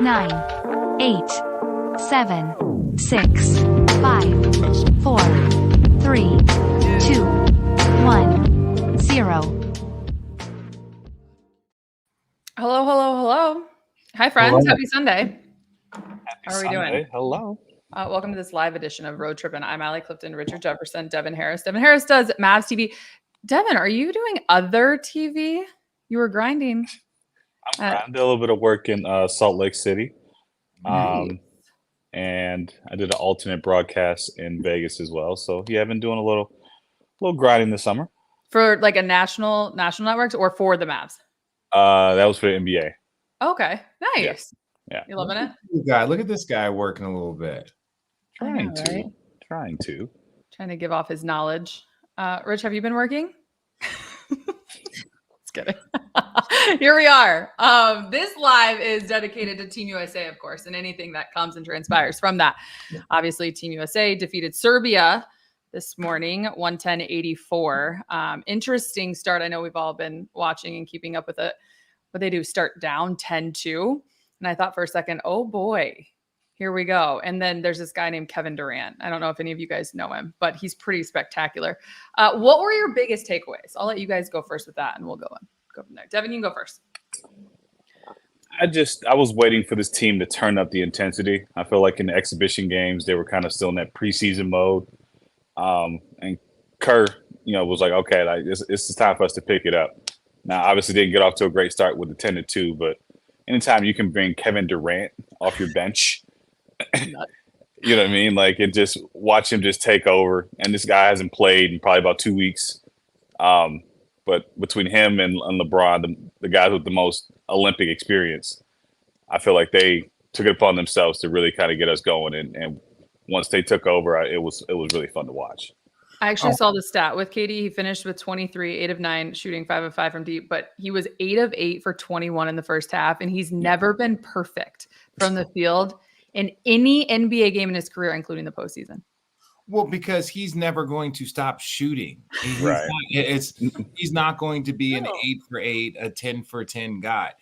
9, 8, 7, 6, 5, 4, 3, 2, 1, 0. Hello, hello, hello. Hi, friends. Hello. Happy Sunday. How are we Sunday. doing? Hello. Welcome to this live edition of Road Trippin. I'm Allie Clifton, Richard Jefferson, Devin Harris. Devin Harris does Mavs TV. Devin, are you doing other TV? You were grinding. I did a little bit of work in Salt Lake City. Nice. And I did an alternate broadcast in Vegas as well. So yeah, I've been doing a little grinding this summer. For like a national networks or for the Mavs? That was for the NBA. Okay, nice. Yeah. You loving it? Look at this guy working a little bit. Trying know, right? Trying to give off his knowledge. Rich, have you been working? Just kidding. Here we are. This live is dedicated to Team USA, of course, and anything that comes and transpires from that. Obviously, Team USA defeated Serbia this morning, 110-84. Interesting start. I know we've all been watching and keeping up with it. What they do, start down 10-2. And I thought for a second, oh boy, here we go. And then there's this guy named Kevin Durant. I don't know if any of you guys know him, but he's pretty spectacular. What were your biggest takeaways? I'll let you guys go first with that and we'll go from there. Devin, you can go first. I was waiting for this team to turn up the intensity. I feel like in the exhibition games, they were kind of still in that preseason mode. And Kerr, was like, okay, like it's time for us to pick it up. Now, obviously didn't get off to a great start with the 10-2, but anytime you can bring Kevin Durant off your bench, you know what I mean? Like, and just watch him just take over. And this guy hasn't played in probably about 2 weeks. But between him and LeBron, the guys with the most Olympic experience, I feel like they took it upon themselves to really kind of get us going. And once they took over, it was really fun to watch. I actually saw the stat with KD. He finished with 23, 8 of 9, shooting 5 of 5 from deep, but he was 8 of 8 for 21 in the first half. And he's never been perfect from the field in any NBA game in his career, including the postseason. Well, because he's never going to stop shooting. Right. He's not going to be an 8 for 8, a 10 for 10 guy.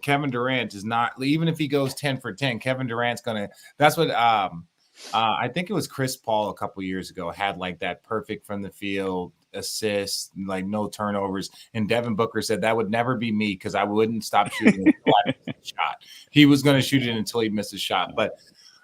Kevin Durant is not, even if he goes 10 for 10, Kevin Durant's going to, that's what, I think it was Chris Paul a couple years ago had like that perfect from the field assists, like no turnovers. And Devin Booker said that would never be me because I wouldn't stop shooting until I missed a shot. He was going to shoot it until he missed a shot. But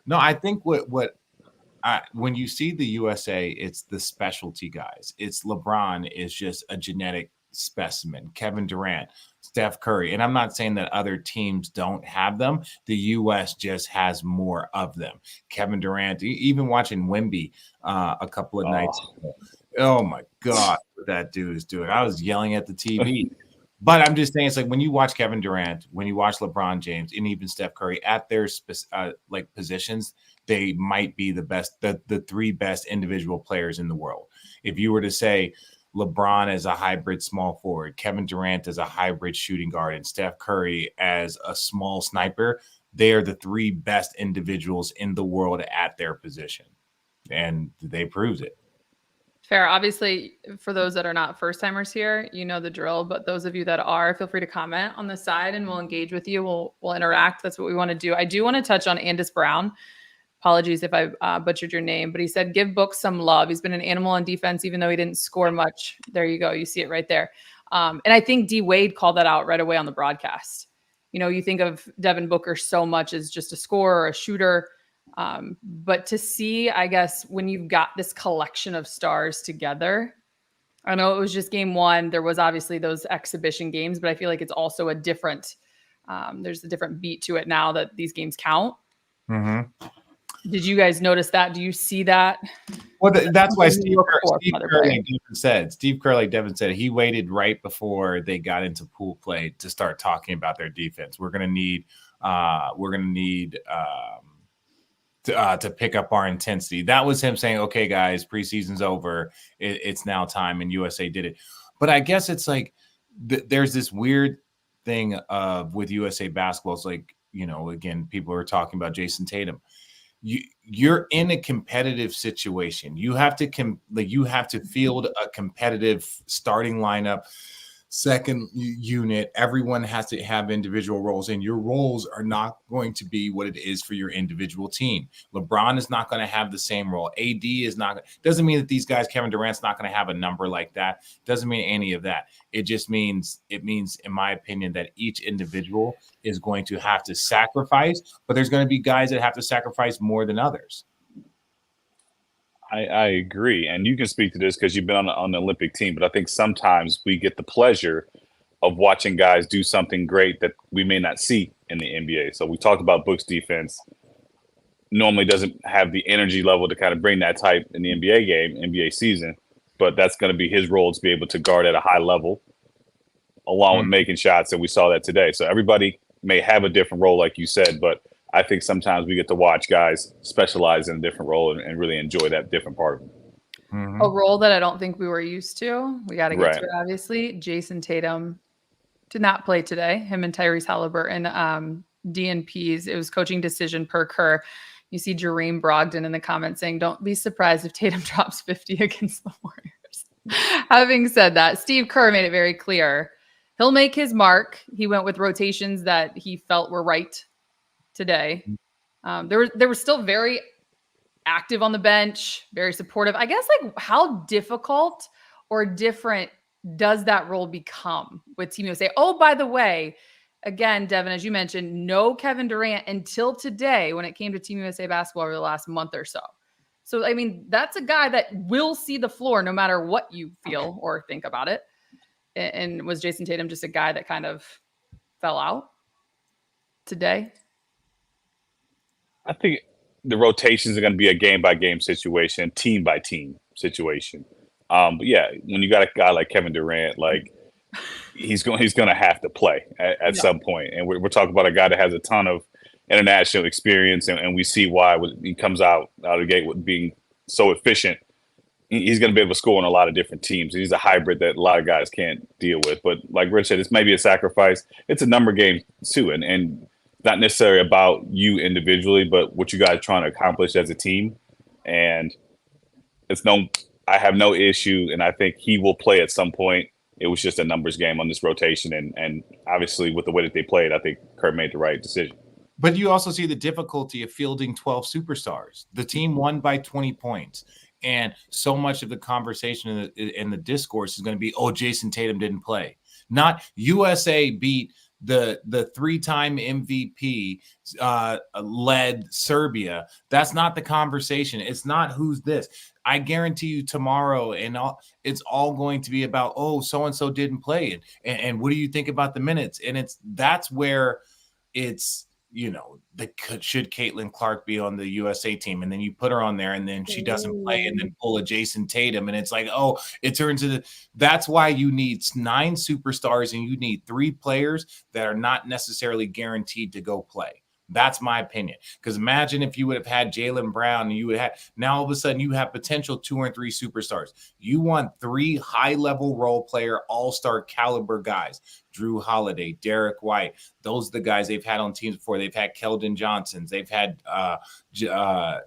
no, I think when you see the USA, it's the specialty guys. It's LeBron is just a genetic specimen. Kevin Durant, Steph Curry. And I'm not saying that other teams don't have them. The U.S. just has more of them. Kevin Durant, even watching Wemby a couple of nights ago. Oh, my God, what that dude is doing. I was yelling at the TV. But I'm just saying, it's like when you watch Kevin Durant, when you watch LeBron James, and even Steph Curry at their positions, they might be the best, the three best individual players in the world. If you were to say LeBron as a hybrid small forward, Kevin Durant as a hybrid shooting guard, and Steph Curry as a small sniper, they are the three best individuals in the world at their position. And they proved it. Fair. Obviously, for those that are not first-timers here, you know the drill. But those of you that are, feel free to comment on the side and we'll engage with you. We'll interact. That's what we want to do. I do want to touch on Andis Brown. Apologies if I butchered your name, but he said, give Book some love. He's been an animal on defense, even though he didn't score much. There you go. You see it right there. And I think D Wade called that out right away on the broadcast. You think of Devin Booker so much as just a scorer or a shooter. But to see, I guess, when you've got this collection of stars together, I know it was just game one. There was obviously those exhibition games, but I feel like it's also a different, there's a different beat to it now that these games count. Mm-hmm. Did you guys notice that? Do you see that? Well, that's why Steve Kerr, like Devin said, he waited right before they got into pool play to start talking about their defense. We're going to need to pick up our intensity. That was him saying, okay, guys, preseason's over. It's now time. And USA did it. But I guess it's like there's this weird thing with USA basketball. It's like, again, people are talking about Jason Tatum. You're in a competitive situation. You have to field a competitive starting lineup. second unit. Everyone has to have individual roles, and your roles are not going to be what it is for your individual team. LeBron is not going to have the same role. AD is not. Doesn't mean that these guys, Kevin Durant's not going to have a number like that. Doesn't mean any of that. It just means, in my opinion, that each individual is going to have to sacrifice, but there's going to be guys that have to sacrifice more than others. I agree. And you can speak to this because you've been on the Olympic team, but I think sometimes we get the pleasure of watching guys do something great that we may not see in the NBA. So we talked about Book's defense. Normally doesn't have the energy level to kind of bring that type in the NBA game, NBA season, but that's going to be his role to be able to guard at a high level along with making shots. And we saw that today. So everybody may have a different role, like you said, but I think sometimes we get to watch guys specialize in a different role and really enjoy that different part of it. A role that I don't think we were used to. We got to get to Right. it, obviously. Jason Tatum did not play today. Him and Tyrese Halliburton, DNPs. It was coaching decision per Kerr. You see Jareem Brogdon in the comments saying, don't be surprised if Tatum drops 50 against the Warriors. Having said that, Steve Kerr made it very clear. He'll make his mark. He went with rotations that he felt were right today. They were still very active on the bench, very supportive. I guess, like, how difficult or different does that role become with Team USA? Oh, by the way, again, Devin, as you mentioned, no Kevin Durant until today when it came to Team USA basketball over the last month or so. So, I mean, that's a guy that will see the floor no matter what you feel or think about it. And was Jason Tatum just a guy that kind of fell out today? I think the rotations are going to be a game-by-game situation, team-by-team situation. But yeah, when you got a guy like Kevin Durant, like he's going to have to play at some point. And we're talking about a guy that has a ton of international experience, and we see why when he comes out of the gate with being so efficient. He's going to be able to score on a lot of different teams. He's a hybrid that a lot of guys can't deal with. But like Rich said, this may be a sacrifice. It's a number game too, and not necessarily about you individually, but what you guys are trying to accomplish as a team. And I have no issue, and I think he will play at some point. It was just a numbers game on this rotation, and obviously with the way that they played, I think Kurt made the right decision. But you also see the difficulty of fielding 12 superstars. The team won by 20 points. And so much of the conversation in the discourse is going to be, oh, Jason Tatum didn't play. Not USA beat the 3-time MVP led Serbia. That's not the conversation. It's not who's this. I guarantee you tomorrow it's all going to be about, oh, so-and-so didn't play. And what do you think about the minutes? And that's where it's, should Caitlin Clark be on the USA team? And then you put her on there and then she doesn't play and then pull a Jason Tatum. And it's like, oh, it turns into that's why you need 9 superstars and you need 3 players that are not necessarily guaranteed to go play. That's my opinion. Because imagine if you would have had Jaylen Brown and you would have now all of a sudden you have potential 2 or 3 superstars. You want 3 high-level role player, all-star caliber guys. Drew Holiday, Derek White. Those are the guys they've had on teams before. They've had Keldon Johnsons. They've had JaVale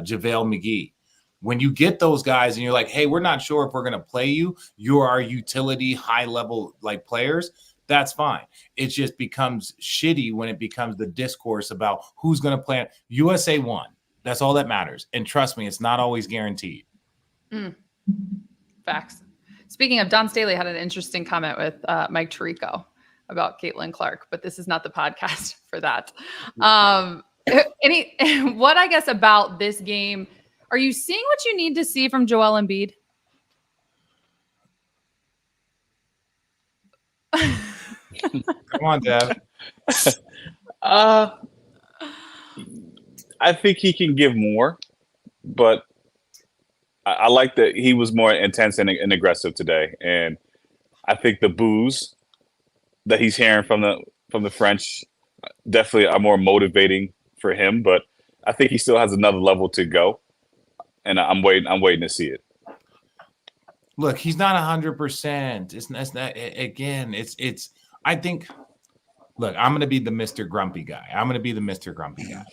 McGee. When you get those guys and you're like, hey, we're not sure if we're going to play you. You are utility, high-level like players. That's fine. It just becomes shitty when it becomes the discourse about who's going to play. USA won. That's all that matters. And trust me, it's not always guaranteed. Facts. Speaking of, Don Staley had an interesting comment with Mike Tirico about Caitlin Clark, but this is not the podcast for that. What I guess about this game, are you seeing what you need to see from Joel Embiid? Come on, Dev. I think he can give more, but I like that he was more intense and aggressive today. And I think the boos that he's hearing from the French definitely are more motivating for him. But I think he still has another level to go, and I'm waiting to see it. Look, he's not 100%. It's not again. It's. I think. Look, I'm going to be the Mr. Grumpy guy.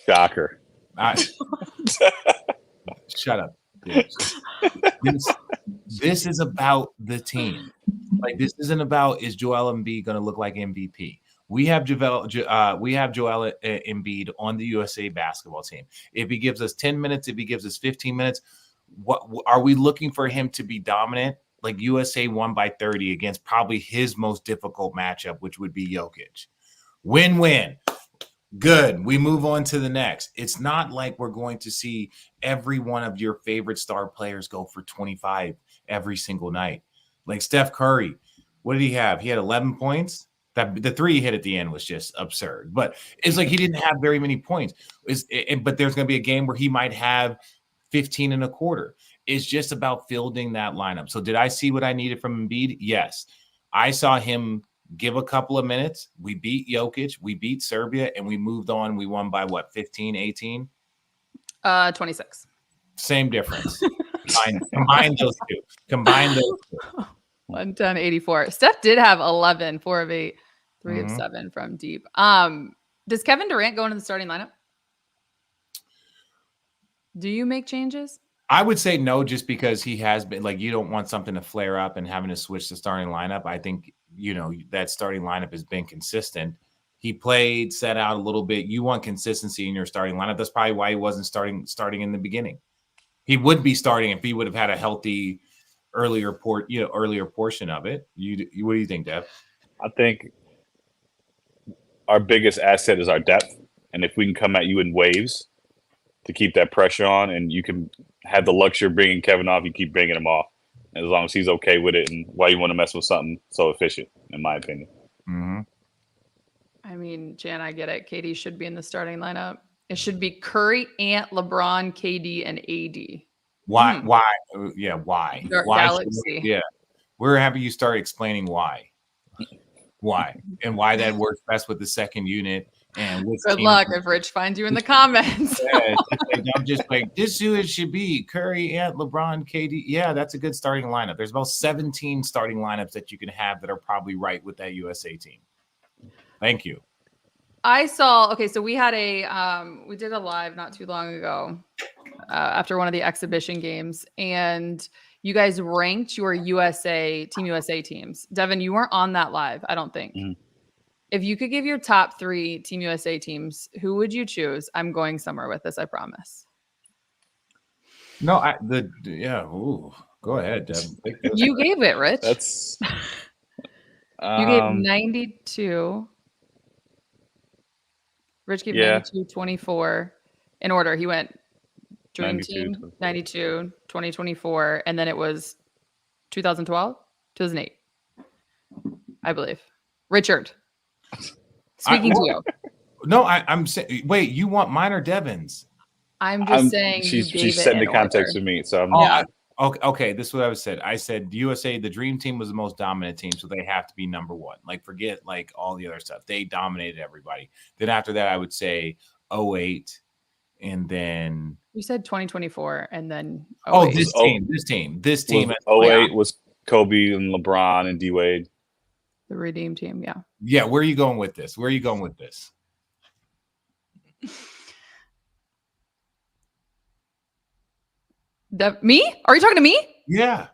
Shocker. Shut up. This is about the team. Like, this isn't about, is Joel Embiid going to look like MVP? We have Joel Embiid on the USA basketball team. If he gives us 10 minutes, if he gives us 15 minutes, what are we looking for him to be dominant? Like, USA won by 30 against probably his most difficult matchup, which would be Jokic. Win-win. Good. We move on to the next. It's not like we're going to see every one of your favorite star players go for 25 every single night. Like Steph Curry, what did he have? He had 11 points. The three he hit at the end was just absurd. But it's like he didn't have very many points. But there's going to be a game where he might have 15 and a quarter. It's just about fielding that lineup. So did I see what I needed from Embiid? Yes. I saw him give a couple of minutes. We beat Jokic. We beat Serbia. And we moved on. We won by what, 15, 18? 26. Same difference. Combine those two. 110, 84. Steph did have 11, 4 of 8, 3 of 7 from deep. Does Kevin Durant go into the starting lineup? Do you make changes? I would say no, just because he has been, like, you don't want something to flare up and having to switch the starting lineup. I think, that starting lineup has been consistent. He played, set out a little bit. You want consistency in your starting lineup. That's probably why he wasn't starting in the beginning. He would be starting if he would have had a healthy earlier portion of it. What do you think, Dev? I think our biggest asset is our depth. And if we can come at you in waves to keep that pressure on, and you can have the luxury of bringing Kevin off, you keep bringing him off. As long as he's okay with it, and why you want to mess with something so efficient, in my opinion. Mm-hmm. I mean, Jan, I get it. KD should be in the starting lineup. It should be Curry, Ant, LeBron, KD, and AD. Why? Why? Yeah, why? Galaxy. We're happy you start explaining why. Why? And why that works best with the second unit. And good luck if Rich finds you in the comments. I'm just like, this is who it should be. Curry, Ant, LeBron, KD. Yeah, that's a good starting lineup. There's about 17 starting lineups that you can have that are probably right with that USA team. Thank you. I saw, so we had we did a live not too long ago after one of the exhibition games, and you guys ranked your Team USA teams. Devin, you weren't on that live, I don't think. Mm-hmm. If you could give your top 3 Team USA teams, who would you choose? I'm going somewhere with this, I promise. No, go ahead, Devin. You gave it, Rich. That's you gave 92. Rich gave 92, 24. In order, he went Dream Team, 92, 2024, and then it was 2012, 2008, I believe. Richard. Speaking to you. No, I'm saying, wait, you want mine or Devin's? I'm just saying she's setting the context for me. So I'm okay. This is what I said. I said USA, the Dream Team was the most dominant team, so they have to be number 1. Like, forget like all the other stuff. They dominated everybody. Then after that, I would say 08, and then you said 2024, and then this team. 08 was Kobe and LeBron and D Wade. The Redeem Team, yeah. Yeah, where are you going with this? Me? Are you talking to me? Yeah.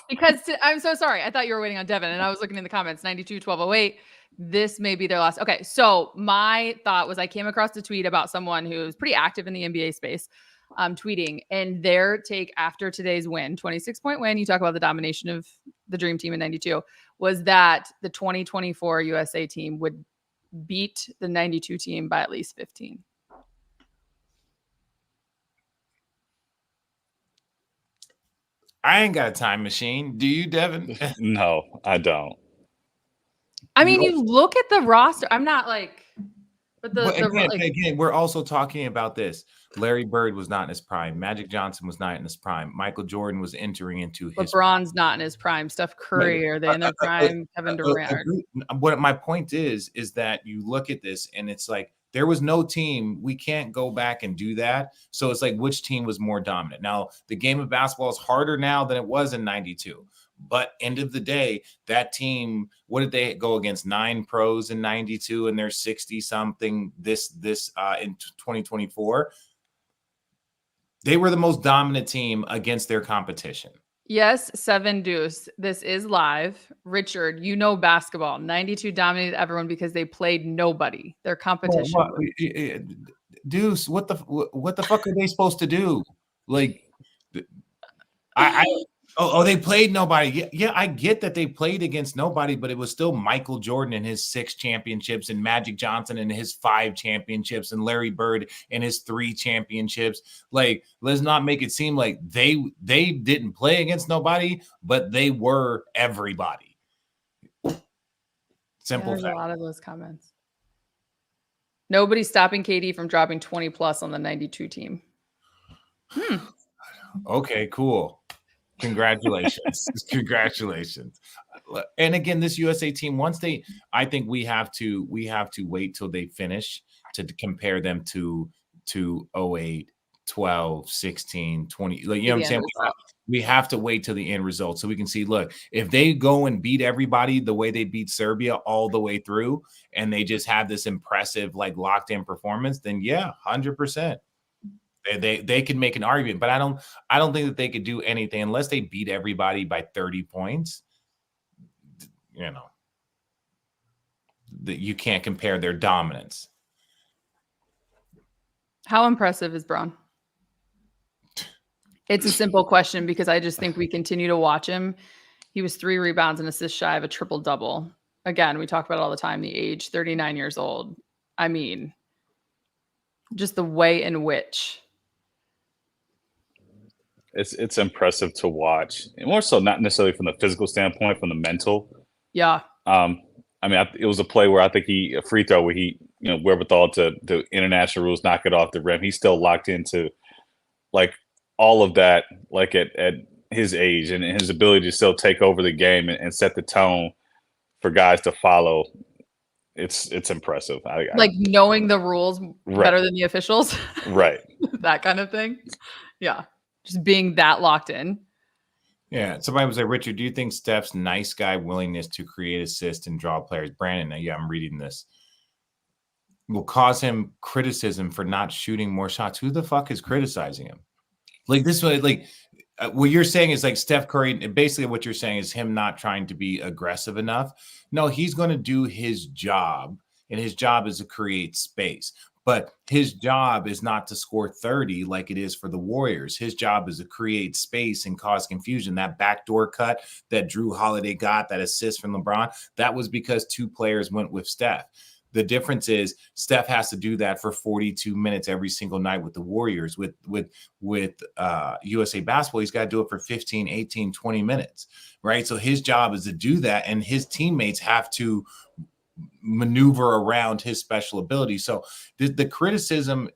Because I'm so sorry. I thought you were waiting on Devin, and I was looking in the comments. 92, 12, 08. This may be their last. Okay, so my thought was I came across a tweet about someone who's pretty active in the NBA space, tweeting, and their take after today's win, 26-point win, you talk about the domination of the Dream Team in 92, was that the 2024 USA team would beat the 92 team by at least 15. I ain't got a time machine. Do you, Devin? No, I don't. I mean, you look at the roster. I'm not like, but again, we're also talking about this. Larry Bird was not in his prime. Magic Johnson was not in his prime. Michael Jordan was entering into his LeBron's not in his prime. Steph Curry, are they in their prime? Kevin Durant. What my point is that you look at this and it's like, there was no team. We can't go back and do that. So it's like, which team was more dominant? Now, the game of basketball is harder now than it was in 92. But end of the day, that team, what did they go against? 9 pros in 92, and they're 60-something this in 2024. They were the most dominant team against their competition. Yes, 7 deuce. This is live. Richard, you know basketball. 92 dominated everyone because they played nobody. Their competition. Deuce, what the fuck are they supposed to do? Like, they played nobody. Yeah, I get that they played against nobody, but it was still Michael Jordan and his 6 championships, and Magic Johnson and his 5 championships, and Larry Bird and his 3 championships. Like, let's not make it seem like they didn't play against nobody, but they were everybody. Simple There's fact. a lot of those comments. Nobody's stopping KD from dropping 20 plus on the 92 team. Okay, cool. Congratulations. Congratulations. And again, this USA team, I think we have to wait till they finish to compare them to 08, 12, 16, 20. Like, you know what I'm saying? We have to wait till the end result so we can see, look, if they go and beat everybody the way they beat Serbia all the way through, and they just have this impressive, like, locked in performance, then yeah, 100%. They can make an argument, but I don't think that they could do anything unless they beat everybody by 30 points. You know, that you can't compare their dominance. How impressive is Braun? It's a simple question because I just think we continue to watch him. He was 3 rebounds and assists shy of a triple-double. Again, we talk about it all the time, the age, 39 years old. I mean, just the way in which. It's impressive to watch, and more so not necessarily from the physical standpoint, from the mental. Yeah. I mean, it was a play where I think a free throw where he, wherewithal to the international rules, knock it off the rim. He's still locked into like all of that, like at his age, and his ability to still take over the game and set the tone for guys to follow. It's impressive. Like knowing the rules better than the officials. Right. That kind of thing. Yeah. Just being that locked in. Yeah. Somebody was like, Richard, do you think Steph's nice guy willingness to create assists and draw players? Brandon, yeah, I'm reading this. Will cause him criticism for not shooting more shots. Who the fuck is criticizing him? Like this way, like what you're saying is like Steph Curry. Basically, what you're saying is him not trying to be aggressive enough. No, he's going to do his job, and his job is to create space. But his job is not to score 30 like it is for the Warriors. His job is to create space and cause confusion. That backdoor cut that Drew Holiday got, that assist from LeBron, that was because 2 players went with Steph. The difference is Steph has to do that for 42 minutes every single night with the Warriors. With USA basketball, he's got to do it for 15, 18, 20 minutes, right? So his job is to do that, and his teammates have to maneuver around his special ability. So the criticism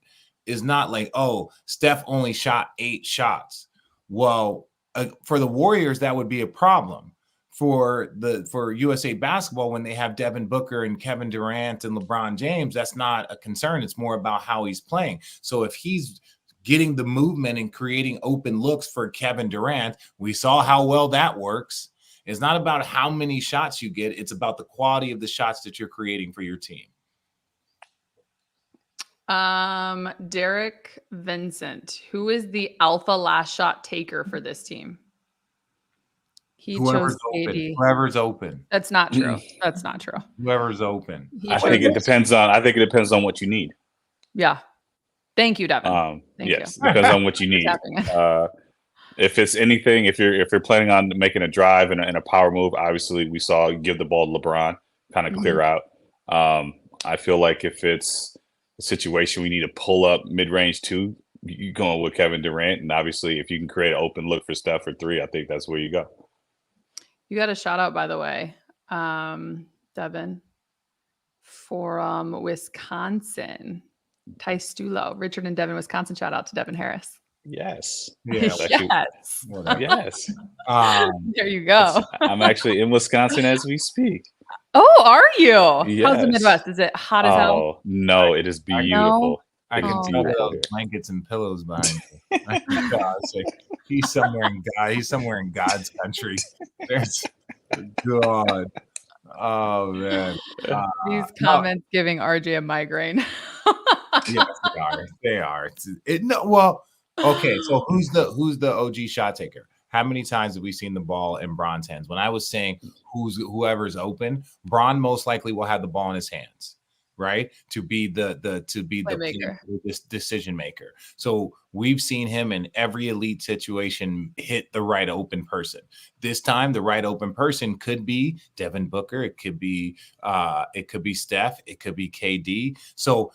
is not like, oh, Steph only shot 8 shots. Well, for the Warriors, that would be a problem. For USA basketball, when they have Devin Booker and Kevin Durant and LeBron James, that's not a concern. It's more about how he's playing. So if he's getting the movement and creating open looks for Kevin Durant, we saw how well that works. It's not about how many shots you get. It's about the quality of the shots that you're creating for your team. Derek Vincent, who is the alpha last shot taker for this team? He chose KD. Whoever's open. That's not true. That's not true. Whoever's open. I think it depends on what you need. Yeah. Thank you, Devin. Yes, depends on what you need. If it's anything, if you're planning on making a drive and a power move, obviously we saw give the ball to LeBron, kind of clear out. I feel like if it's a situation we need to pull up mid-range too, you going with Kevin Durant, and obviously if you can create an open look for Steph for 3, I think that's where you go. You got a shout out, by the way, Devin, for Wisconsin. Ty Stulo, Richard and Devin, Wisconsin. Shout out to Devon Harris. Yes. Yeah, yes. Yes. There you go. I'm actually in Wisconsin as we speak. Oh, are you? Yes. How's the Midwest? Is it hot as hell? Oh, no, it is beautiful. I can tell those blankets and pillows behind me. He's somewhere in God's country. There's God. Oh man. These comments giving RJ a migraine. Yes, they are. Okay, so who's the OG shot taker? How many times have we seen the ball in Bron's hands? When I was saying whoever's open, Bron most likely will have the ball in his hands, right? To be the Playmaker. this decision maker. So we've seen him in every elite situation hit the right open person. This time, the right open person could be Devin Booker. It could be Steph. It could be KD. So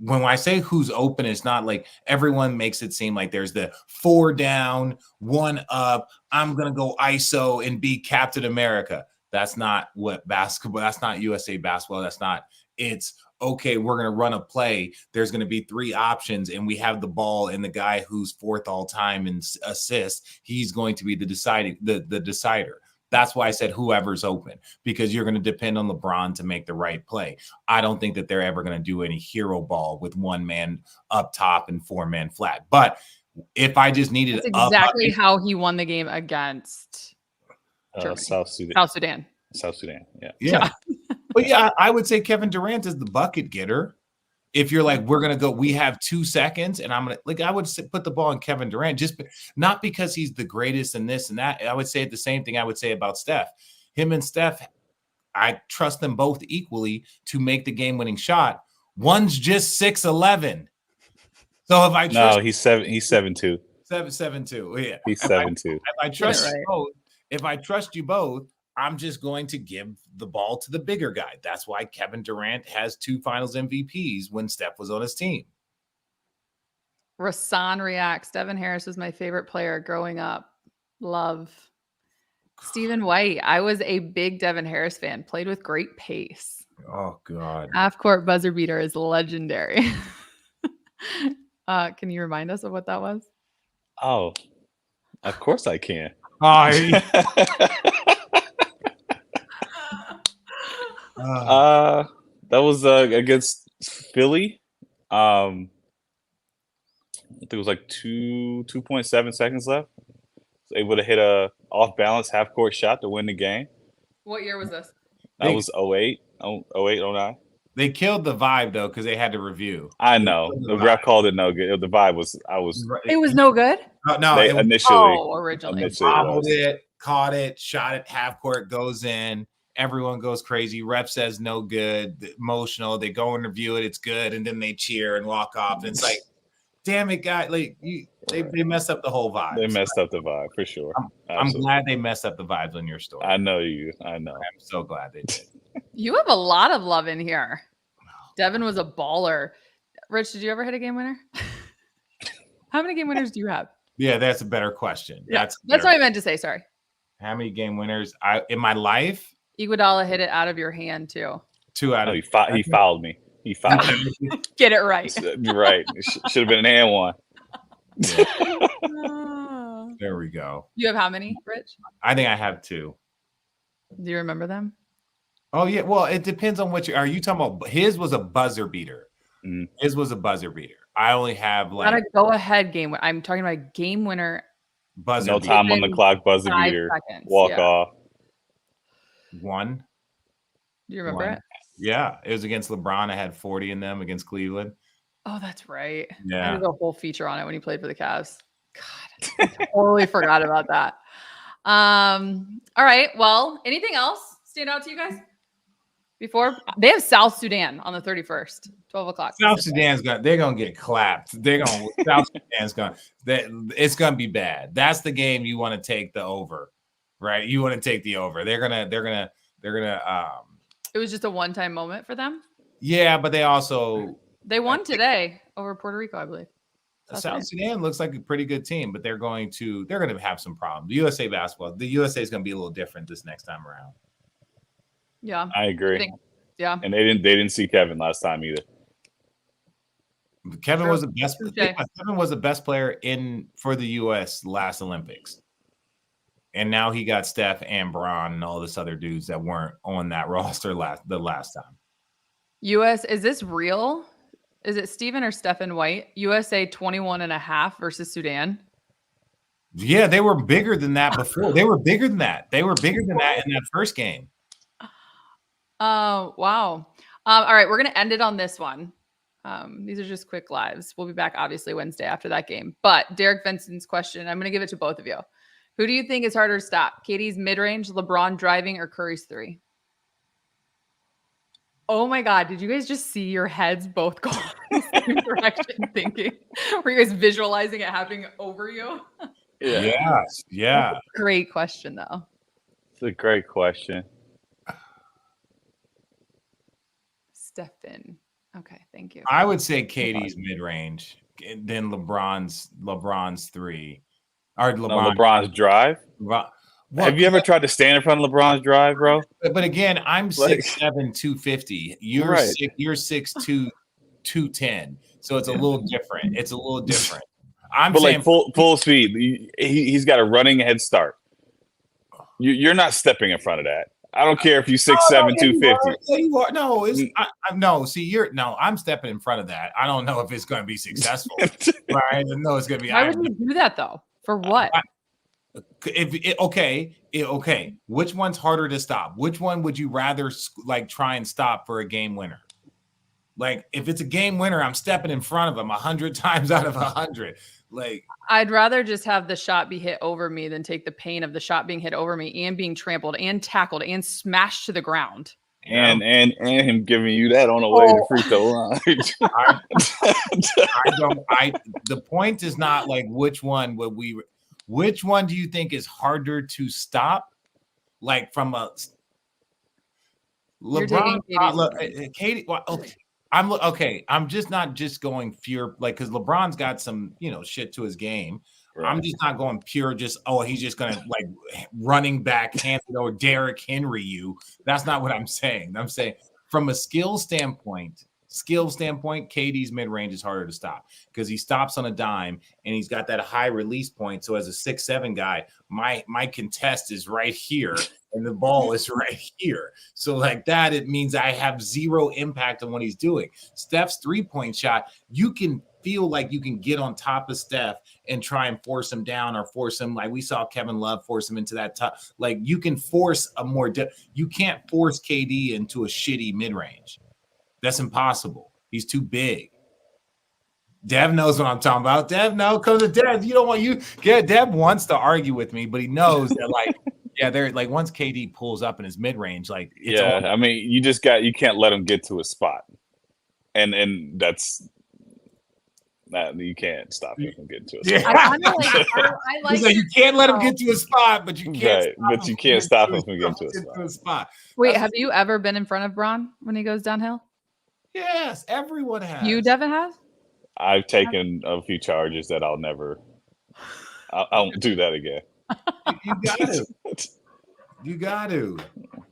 when I say who's open, it's not like everyone makes it seem like there's the 4 down, 1 up. I'm going to go ISO and be Captain America. That's not what basketball, that's not USA basketball. That's not, it's okay. We're going to run a play. There's going to be 3 options and we have the ball and the guy who's 4th all time in assists. He's going to be the decider. That's why I said whoever's open, because you're going to depend on LeBron to make the right play. I don't think that they're ever going to do any hero ball with 1 man up top and 4 man flat. But if I just needed That's exactly how he won the game against South Sudan. Yeah. But yeah, I would say Kevin Durant is the bucket getter. If you're like, we're going to go, we have 2 seconds and I'm going to, like, I would put the ball in Kevin Durant, just not because he's the greatest and this and that. I would say the same thing I would say about Steph. Him and Steph, I trust them both equally to make the game-winning shot. One's just 6'11". So if I trust, no, he's 7'2". 7'2". Yeah, he's 7'2". If I trust you both, if I trust you both, I'm just going to give the ball to the bigger guy. That's why Kevin Durant has 2 Finals MVPs when Steph was on his team. Rasan reacts. Devon Harris was my favorite player growing up. Love. Stephen White. I was a big Devin Harris fan. Played with great pace. Oh, God. Half-court buzzer beater is legendary. Can you remind us of what that was? Oh, of course I can. That was against Philly. I think it was like 2.7 seconds left. Was able to hit a off balance half court shot to win the game. What year was this? That was 08, 09. They killed the vibe though because they had to review. I know the ref called it no good. The vibe was It was no good. No, Originally bobbled it, caught it, shot it half court, goes in. Everyone goes crazy. Ref says no good, emotional. They go and review it. It's good. And then they cheer and walk off. And it's like, damn it, guy. Like they messed up the whole vibe. They messed up the vibe for sure. I'm glad they messed up the vibes on your story. I know. I'm so glad they did. You have a lot of love in here. Devin was a baller. Rich, did you ever hit a game winner? How many game winners do you have? Yeah, that's a better question. Yeah, that's what I meant to say. Sorry. How many game winners in my life? Iguodala hit it out of your hand too. 2 out of. He fouled me. He fouled me. Get it right. Right. Should have been an and one. Yeah. There we go. You have how many, Rich? I think I have 2. Do you remember them? Oh yeah. Well, it depends on what are you talking about? His was a buzzer beater. Mm. His was a buzzer beater. I only have like not a go ahead game. I'm talking about a game winner. Buzzer. No time on the clock. Buzzer beater. Seconds, walk off. 1. Do you remember it? Yeah, it was against LeBron. I had 40 in them against Cleveland. Oh, that's right. Yeah, I did a whole feature on it when he played for the Cavs. God, I totally forgot about that. All right. Well, anything else stand out to you guys? Before they have South Sudan on the 31st, 12 o'clock. South Sudan's they're gonna get clapped. South Sudan's it's gonna be bad. That's the game you want to take the over, right? You want to take the over. They're gonna. It was just a one-time moment for them. Yeah, but they won today over Puerto Rico, I believe. South Sudan looks like a pretty good team, but they're going to have some problems. The USA basketball, the USA is going to be a little different this next time around. Yeah, I agree. Yeah, and they didn't see Kevin last time either. Kevin was the best. Kevin was the best player for the U.S. last Olympics, and now he got Steph and Bron and all this other dudes that weren't on that roster the last time. U.S. Is this real? Is it Stephen or Stephen White? USA 21.5 versus Sudan. Yeah, they were bigger than that before. They were bigger than that. They were bigger than that in that first game. Oh, wow. All right, we're going to end it on this one. These are just quick lives. We'll be back, obviously, Wednesday after that game. But Derek Vincent's question, I'm going to give it to both of you. Who do you think is harder to stop? KD's mid-range, LeBron driving, or Curry's three? Oh my God. Did you guys just see your heads both go in the same direction thinking? Were you guys visualizing it happening over you? Yeah. Great question, though. It's a great question. Stephen. Okay, thank you. I would say KD's mid-range, then LeBron's three. Or LeBron's drive? Have you ever tried to stand in front of LeBron's drive, bro? But again, I'm 6'7", 250. You're 6'2", 210. So it's a little different. I'm but saying like full speed. He's got a running head start. You're not stepping in front of that. I don't care if you're 6'7", 250. You are. No, no. See, I'm stepping in front of that. I don't know if it's going to be successful. Right? No, it's going to be. Why would you do that though? For what? Okay. Which one's harder to stop? Which one would you rather like try and stop for a game winner? Like if it's a game winner, I'm stepping in front of him 100 times out of 100. Like I'd rather just have the shot be hit over me than take the pain of the shot being hit over me and being trampled and tackled and smashed to the ground. And him giving you that on the way to free throw line. The point is not like which one do you think is harder to stop? Like from a LeBron, Katie. Well, okay. I'm just not just going pure because LeBron's got some shit to his game. Right. I'm just not going pure. He's just gonna like running back handed or Derrick Henry you. That's not what I'm saying. I'm saying from a skill standpoint, KD's mid-range is harder to stop because he stops on a dime and he's got that high release point. So as a 6'7" guy, my contest is right here and the ball is right here. So like that, it means I have zero impact on what he's doing. Steph's 3-point shot, you can feel like you can get on top of Steph and try and force him down or force him like we saw Kevin Love force him into that top. Like you can force you can't force KD into a shitty mid-range. That's impossible. He's too big. Dev knows what I'm talking about. Dev, no, come to Dev. You don't want you. Yeah, Dev wants to argue with me, but he knows that like, they're like once KD pulls up in his mid range, like it's I mean, you can't let him get to a spot, and that's. You can't stop him from getting to a spot. I like you can't let him get to a spot, but you can't. But you can't stop him from getting to a spot. Wait, have you ever been in front of Braun when he goes downhill? Yes, everyone has. You, Devin, has? I've taken a few charges that I'll never. I won't do that again. You got to. You got to.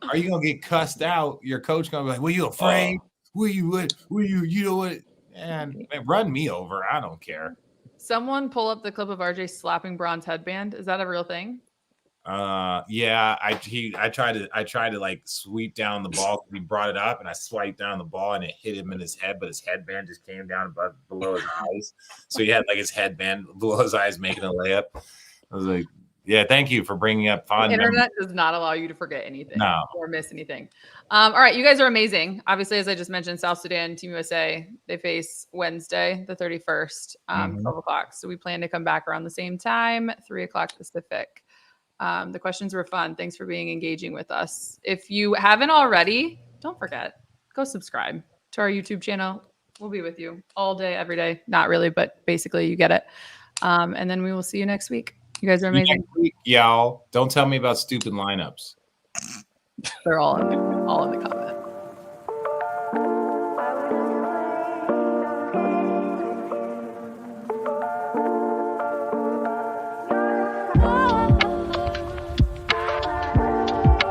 Are you gonna get cussed out? Your coach gonna be like, "Were you afraid? Were you? You know what?" And run me over. I don't care. Someone pull up the clip of RJ slapping Braun's headband. Is that a real thing? Yeah. I tried to like sweep down the ball. He brought it up, and I swiped down the ball, and it hit him in his head. But his headband just came down below his eyes, so he had like his headband below his eyes making a layup. I was like, "Yeah, thank you for bringing up fun." The internet does not allow you to forget anything or miss anything. All right, you guys are amazing. Obviously, as I just mentioned, South Sudan, Team USA, they face Wednesday, the 31st, 12 o'clock. So we plan to come back around the same time, 3 o'clock Pacific. The questions were fun. Thanks for being engaging with us. If you haven't already, don't forget, go subscribe to our YouTube channel. We'll be with you all day, every day. Not really, but basically you get it. And then we will see you next week. You guys are amazing. Y'all, don't tell me about stupid lineups. They're all in the comments.